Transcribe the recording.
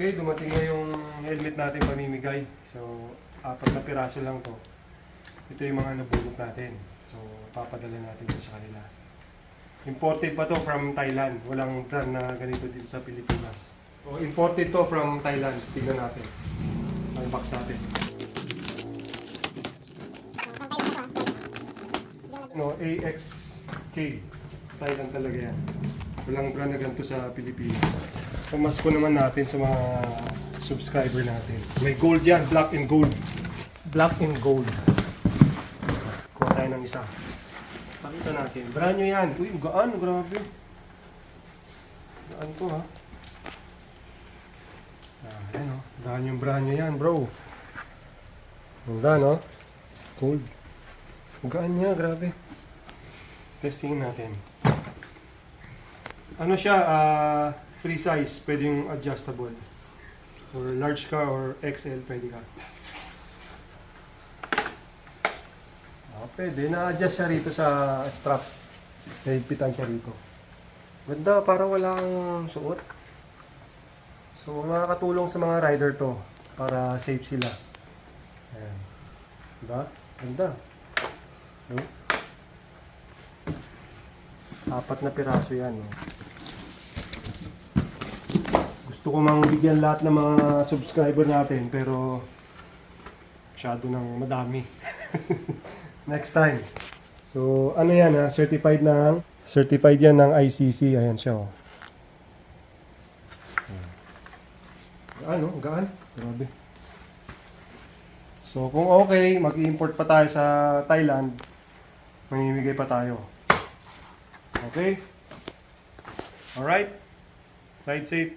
Okay, dumating na yung helmet natin pamimigay. So, 4 na piraso lang to. Ito yung mga nabulot natin. So, papadala natin ito sa kanila. Imported pa to from Thailand. Walang brand na ganito dito sa Pilipinas. So, imported to from Thailand. Tignan natin. Unbox natin. No, AXK. Thailand talaga yan. Walang brand na ganito sa Pilipinas. Pamasko naman natin sa mga subscriber natin. May gold yan, black and gold. Black and gold. Kuha tayo ng isa. Pakita natin. Brand nyo yan. Uy, gaan, grabe. Gaan to ha. Ayan o. Gaan yung brand nyo yan, bro. Ganda no? Gold. Gaan niya, grabe. Testingin natin. Ano siya, free size, pwede yung adjustable. Or large ka or XL, pwede ka. Pwede, na-adjust siya rito sa strap. Nahigpitan siya rito. Ganda, para wala kang suot. So, makakatulong sa mga rider to para safe sila. Ayan. Diba? Ganda. No? 4 na piraso yan. No? Gusto ko mang bigyan lahat ng mga subscriber natin pero masyado nang madami. Next time. So, ano yan ha? Certified yan ng ICC. Ayan siya oh. Ano? Gaan? Grabe. So, kung okay, mag-i-import pa tayo sa Thailand, mamimigay pa tayo. Okay? Alright? Ride safe.